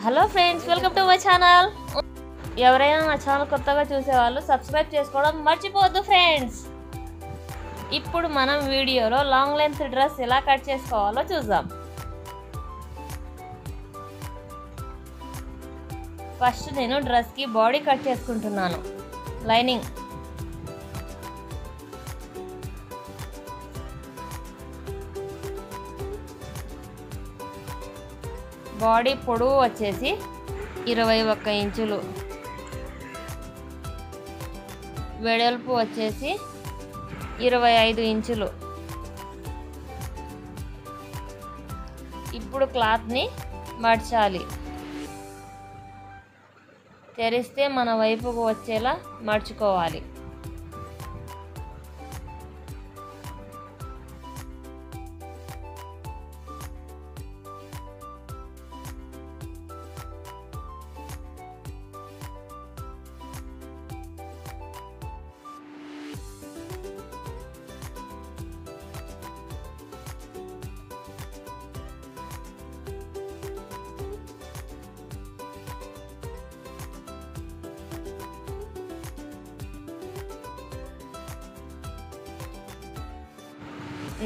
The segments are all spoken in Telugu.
Hello friends, welcome to my channel. ఎవరైనా నా ఛానల్ కొత్తగా చూసేవాళ్ళు సబ్స్క్రైబ్ చేసుకోవడం మర్చిపోవద్దు ఫ్రెండ్స్. ఇప్పుడు మనం వీడియోలో లాంగ్ లెంత్ డ్రెస్ ఎలా కట్ చేసుకోవాలో చూద్దాం. ఫస్ట్ నేను డ్రెస్కి బాడీ కట్ చేసుకుంటున్నాను. లైనింగ్ బాడీ పొడవు వచ్చేసి 21 ఇంచులు, వెడల్పు వచ్చేసి 25 ఇంచులు. ఇప్పుడు క్లాత్ని మడచాలి. తెరిస్తే మన వైపుకు వచ్చేలా మడుచుకోవాలి.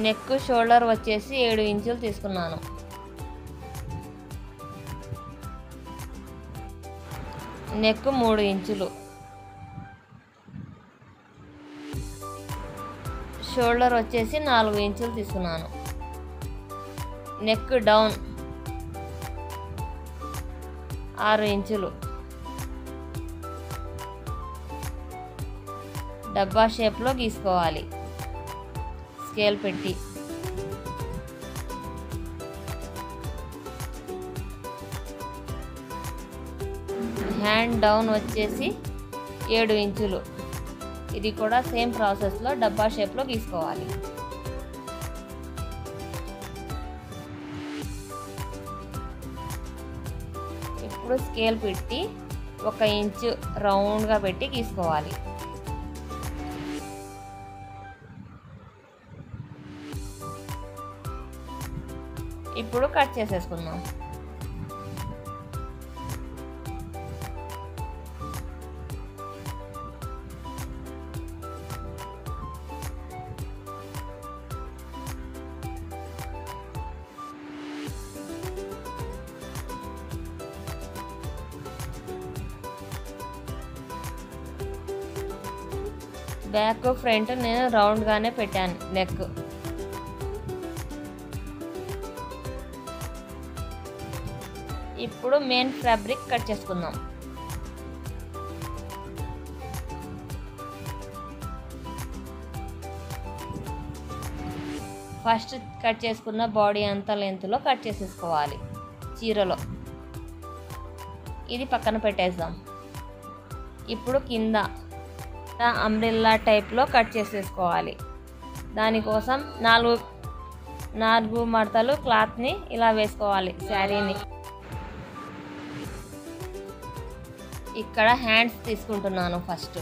నెక్ షోల్డర్ వచ్చేసి 7 ఇంచులు తీసుకున్నాను. నెక్ 3 ఇంచులు, షోల్డర్ వచ్చేసి 4 ఇంచులు తీసుకున్నాను. నెక్ డౌన్ 6 ఇంచులు. డబ్బా షేప్లో గీసుకోవాలి స్కేల్ పెట్టి. హ్యాండ్ డౌన్ వచ్చేసి 7 ఇంచులు. ఇది కూడా సేమ్ ప్రాసెస్లో డబ్బా షేప్లో గీసుకోవాలి. ఇప్పుడు స్కేల్ పెట్టి 1 ఇంచు రౌండ్గా పెట్టి గీసుకోవాలి. ఇప్పుడు కట్ చేసేసుకుందాం. బ్యాక్ ఫ్రంట్ నేను రౌండ్గానే పెట్టాను. నెక్ ఇప్పుడు మెయిన్ ఫ్యాబ్రిక్ కట్ చేసుకుందాం. ఫస్ట్ కట్ చేసుకున్న బాడీ అంతా లెంత్లో కట్ చేసేసుకోవాలి చీరలో. ఇది పక్కన పెట్టేద్దాం. ఇప్పుడు కింద అంబ్రెల్లా టైప్లో కట్ చేసేసుకోవాలి. దానికోసం 4 మడతలు క్లాత్ని ఇలా వేసుకోవాలి శారీని. ఇక్కడ హ్యాండ్స్ తీసుకుంటున్నాను. ఫస్ట్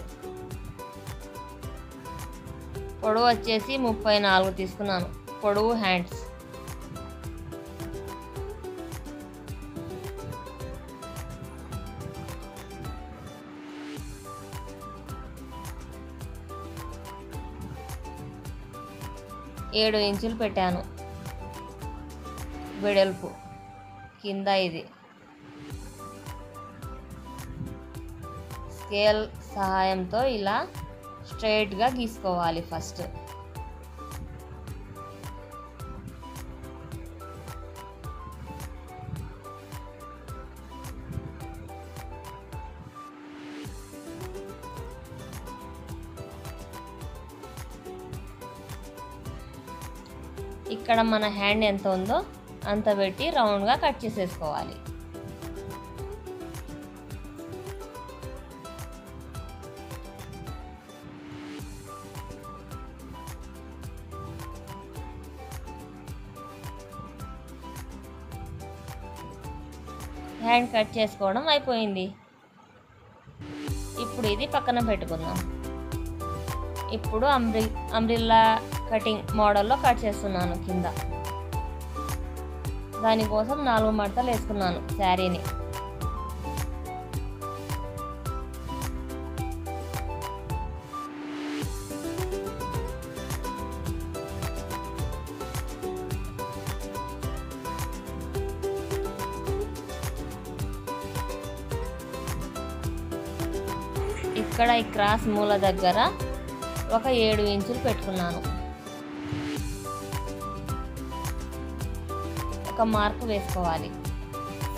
పొడవు వచ్చేసి 34 తీసుకున్నాను. పొడవు హ్యాండ్స్. ఏడు ఇంచులు పెట్టాను వెడల్పు కింద. ఇది స్కేల్ సహాయంతో ఇలా స్ట్రైట్గా గీసుకోవాలి. ఫస్ట్ ఇక్కడ మన హ్యాండ్ ఎంత ఉందో అంత పెట్టి రౌండ్గా కట్ చేసేసుకోవాలి. హ్యాండ్ కట్ చేసుకోవడం అయిపోయింది. ఇప్పుడు ఇది పక్కన పెట్టుకుందాం. ఇప్పుడు అంబ్రిల్లా కటింగ్ మోడల్లో కట్ చేస్తున్నాను కింద. దానికోసం 4 మడతలు వేసుకున్నాను శారీని. ఇక్కడ ఈ క్రాస్ మూల దగ్గర ఒక 7 ఇంచులు పెట్టుకున్నాను. ఒక మార్క్ వేసుకోవాలి.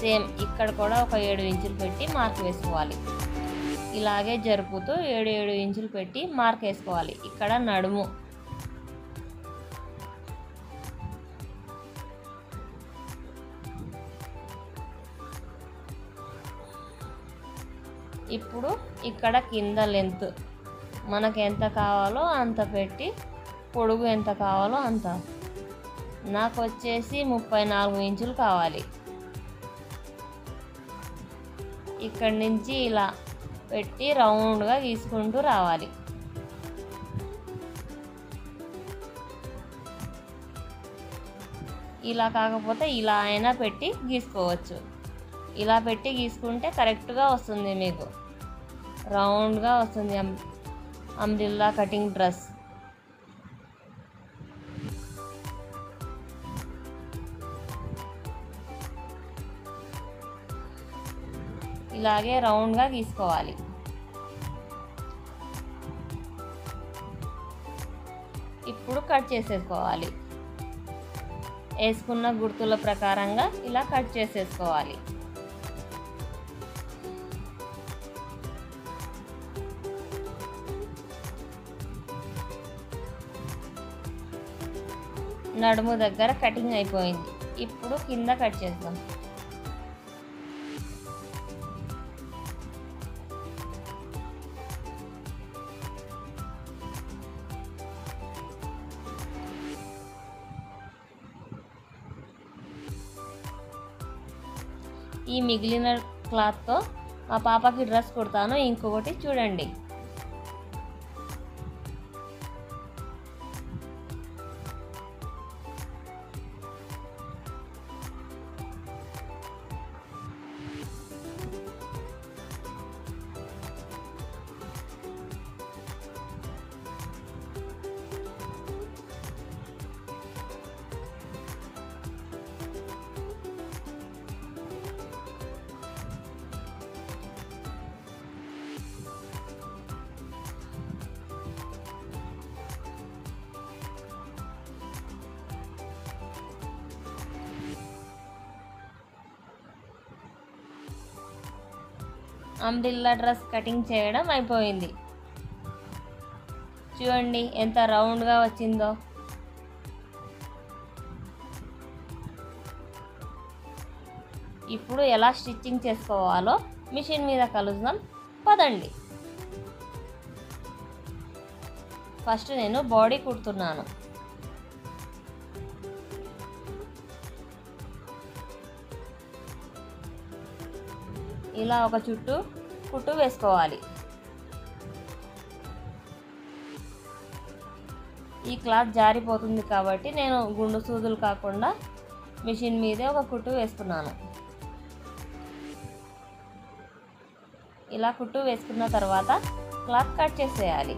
సేమ్ ఇక్కడ కూడా ఒక 7 ఇంచులు పెట్టి మార్క్ వేసుకోవాలి. ఇలాగే జరుపుతూ 7 ఇంచులు పెట్టి మార్క్ వేసుకోవాలి. ఇక్కడ నడుము, ఇప్పుడు ఇక్కడ కింద లెంత్ మనకు ఎంత కావాలో అంత పెట్టి, పొడుగు ఎంత కావాలో అంత. నాకు వచ్చేసి 34 ఇంచులు కావాలి. ఇక్కడి నుంచి ఇలా పెట్టి రౌండ్గా గీసుకుంటూ రావాలి. ఇలా కాకపోతే ఇలా అయినా పెట్టి గీసుకోవచ్చు. ఇలా పెట్టి గీసుకుంటే కరెక్ట్గా వస్తుంది, మీకు రౌండ్గా వస్తుంది అంబ్రెల్లా కటింగ్ డ్రెస్. ఇలాగే రౌండ్గా గీసుకోవాలి. ఇప్పుడు కట్ చేసేసుకోవాలి. వేసుకున్న గుర్తుల ప్రకారంగా ఇలా కట్ చేసేసుకోవాలి. నడుము దగ్గర కటింగ్ అయిపోయింది. ఇప్పుడు కింద కట్ చేద్దాం. ఈ మిగిలిన క్లాత్తో మా పాపకి డ్రెస్ కుడతాను. ఇంకొకటి చూడండి. అంబ్రెల్లా డ్రెస్ కటింగ్ చేయడం అయిపోయింది. చూడండి ఎంత రౌండ్గా వచ్చిందో. ఇప్పుడు ఎలా స్టిచ్చింగ్ చేసుకోవాలో మిషన్ మీద కలుద్దాం, పదండి. ఫస్ట్ నేను బాడీ కుడుతున్నాను. ఇలా ఒక చుట్టూ కుట్టు వేసుకోవాలి. ఈ క్లాత్ జారిపోతుంది కాబట్టి నేను గుండు సూదులు కాకుండా మిషన్ మీదే ఒక కుట్టు వేసుకున్నాను. ఇలా కుట్టు వేసుకున్న తర్వాత క్లాత్ కట్ చేసేయాలి.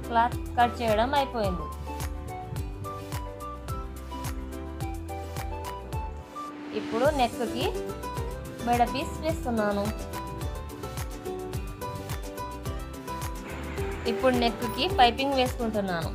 క్లాత్ కట్ చేయడం అయిపోయింది. ఇప్పుడు నెక్కి మెడ పీస్ వేస్తున్నాను. ఇప్పుడు నెక్కి పైపింగ్ వేసుకుంటున్నాను.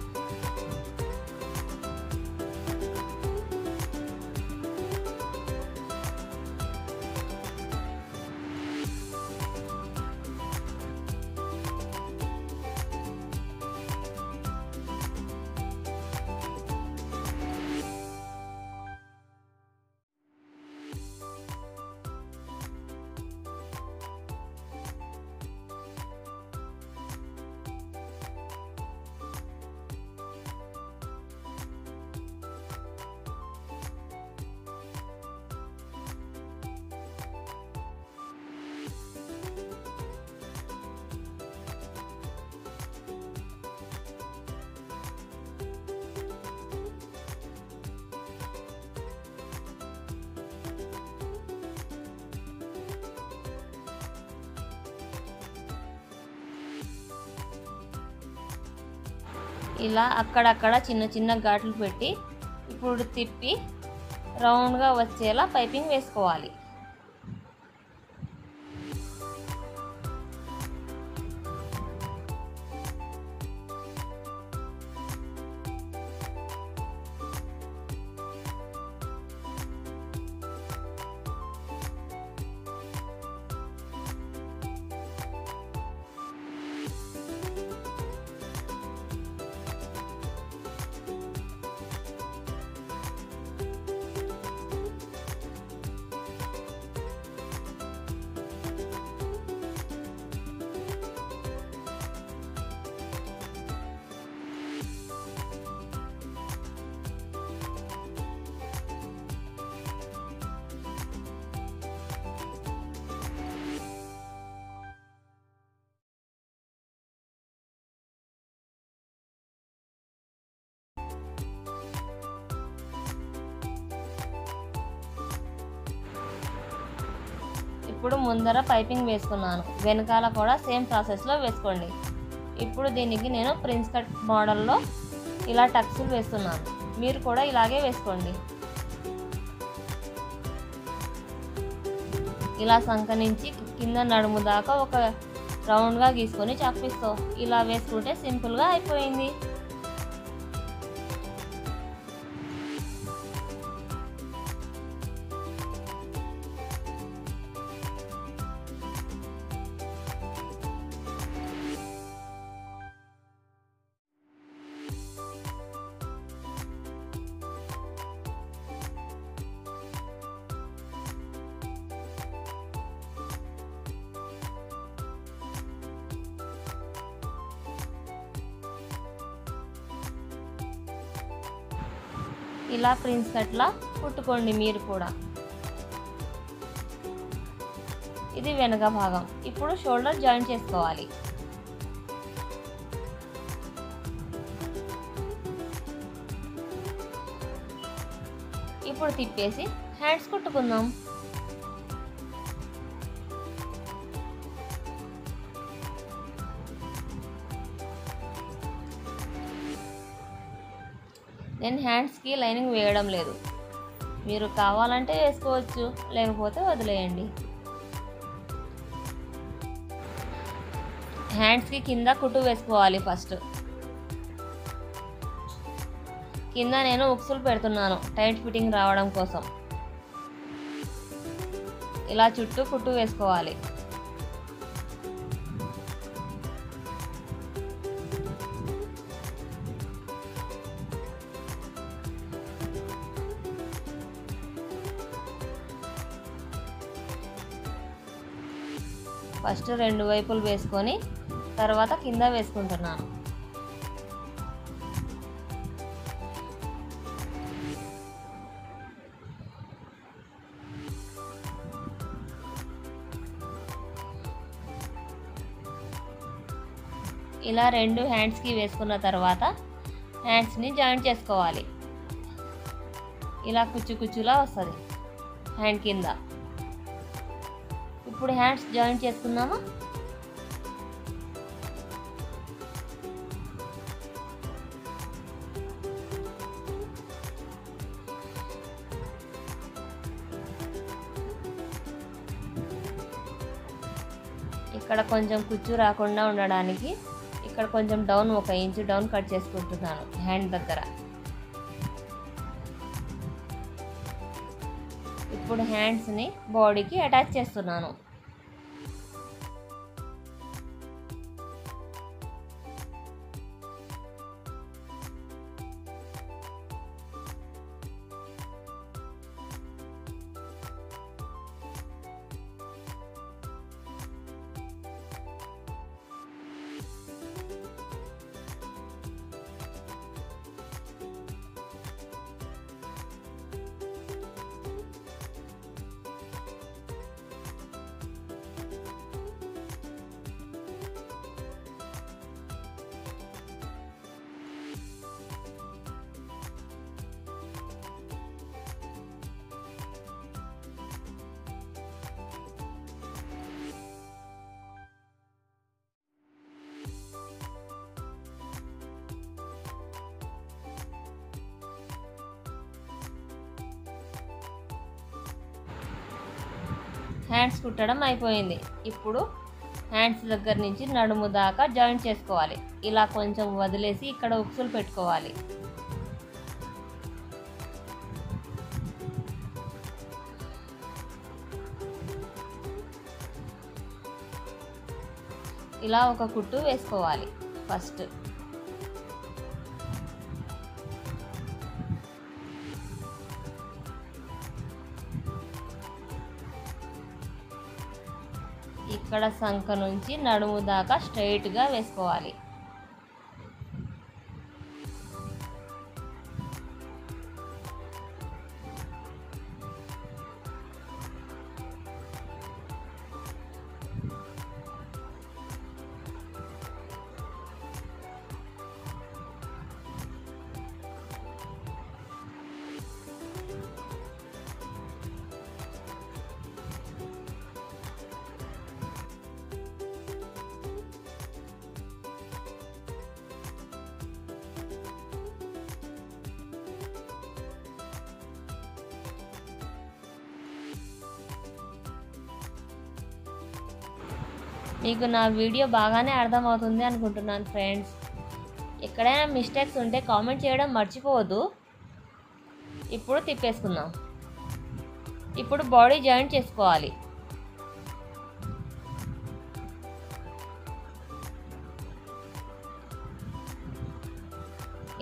ఇలా అక్కడక్కడ చిన్న చిన్న ఘాట్లు పెట్టి ఇప్పుడు తిప్పి రౌండ్గా వచ్చేలా పైపింగ్ వేసుకోవాలి. ఇప్పుడు ముందర పైపింగ్ వేసుకున్నాను, వెనకాల కూడా సేమ్ ప్రాసెస్లో వేసుకోండి. ఇప్పుడు దీనికి నేను ప్రిన్స్ కట్ మోడల్లో ఇలా టక్స్లు వేస్తున్నాను, మీరు కూడా ఇలాగే వేసుకోండి. ఇలా సంక నుంచి కింద నడుము దాకా ఒక రౌండ్గా గీసుకొని చాక్పీస్తో ఇలా వేసుకుంటే సింపుల్గా అయిపోయింది. ఇలా ప్రిన్స్ కట్లా కుట్టుకోండి మీరు కూడా. ఇది వెనక భాగం. ఇప్పుడు షోల్డర్ జాయిన్ చేసుకోవాలి. ఇప్పుడు తిప్పేసి హ్యాండ్స్ కుట్టుకుందాం. నేను హ్యాండ్స్కి లైనింగ్ వేయడం లేదు, మీరు కావాలంటే వేసుకోవచ్చు, లేకపోతే వదిలేయండి. హ్యాండ్స్కి కింద కుట్టు వేసుకోవాలి. ఫస్ట్ కింద నేను ఉక్సులు పెడుతున్నాను టైట్ ఫిట్టింగ్ రావడం కోసం. ఇలా చుట్టూ కుట్టు వేసుకోవాలి. ఫస్ట్ రెండు వైపులు వేసుకొని తర్వాత కింద వేసుకుంటున్నాను. ఇలా రెండు హ్యాండ్స్కి వేసుకున్న తర్వాత హ్యాండ్స్ని జాయిన్ చేసుకోవాలి. ఇలా కుచ్చు కుచ్చులా వస్తుంది హ్యాండ్ కింద. ఇప్పుడు హ్యాండ్స్ జాయిన్ చేసుకుందామా. ఇక్కడ కొంచెం కుచ్చు రాకుండా ఉండడానికి ఇక్కడ కొంచెం డౌన్ 1 ఇంచు డౌన్ కట్ చేసుకుంటున్నాను హ్యాండ్ దగ్గర. ఇప్పుడు హ్యాండ్స్ని బాడీకి అటాచ్ చేస్తున్నాను. హ్యాండ్స్ కుట్టడం అయిపోయింది. ఇప్పుడు హ్యాండ్స్ దగ్గర నుంచి నడుము దాకా జాయింట్ చేసుకోవాలి. ఇలా కొంచెం వదిలేసి ఇక్కడ ఉక్సులు పెట్టుకోవాలి. ఇలా ఒక కుట్టు వేసుకోవాలి. ఫస్ట్ ఇక్కడ సంక నుంచి నడుము దాకా స్ట్రైట్గా వేసుకోవాలి. మీకు నా వీడియో బాగానే అర్థమవుతుంది అనుకుంటున్నాను ఫ్రెండ్స్. ఎక్కడైనా మిస్టేక్స్ ఉంటే కామెంట్ చేయడం మర్చిపోవద్దు. ఇప్పుడు తిప్పేసుకుందాం. ఇప్పుడు బాడీ జాయింట్ చేసుకోవాలి.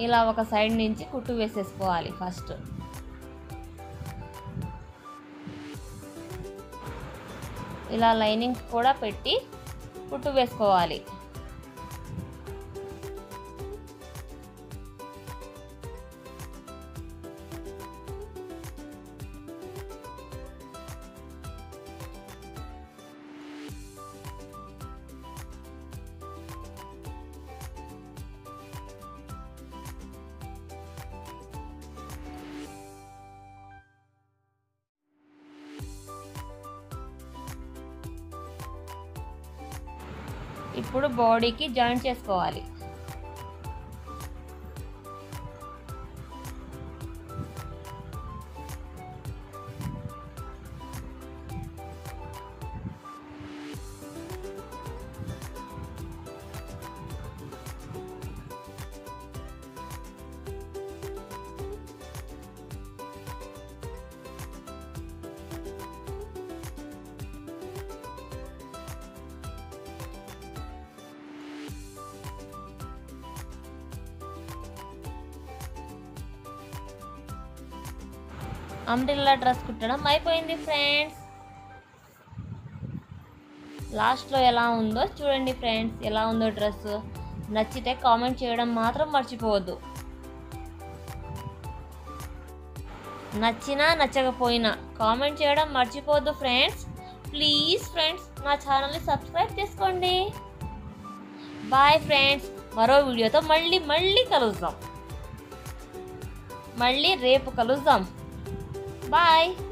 ఇలా ఒక సైడ్ నుంచి కుట్టు వేసేసుకోవాలి. ఫస్ట్ ఇలా లైనింగ్ కూడా పెట్టి కుట్టు వేసుకోవాలి. ఇప్పుడు బాడీకి జాయింట్ చేసుకోవాలి. అంబ్రెల్లా డ్రెస్ కుట్టడం అయిపోయింది ఫ్రెండ్స్. లాస్ట్లో ఎలా ఉందో చూడండి ఫ్రెండ్స్. ఎలా ఉందో డ్రెస్ నచ్చితే కామెంట్ చేయడం మాత్రం మర్చిపోవద్దు. నచ్చినా నచ్చకపోయినా కామెంట్ చేయడం మర్చిపోవద్దు ఫ్రెండ్స్. ప్లీజ్ ఫ్రెండ్స్ నా ఛానల్ని సబ్స్క్రైబ్ చేసుకోండి. Bye friends. మరో వీడియోతో మళ్ళీ కలుద్దాం. మళ్ళీ రేపు కలుద్దాం. Bye.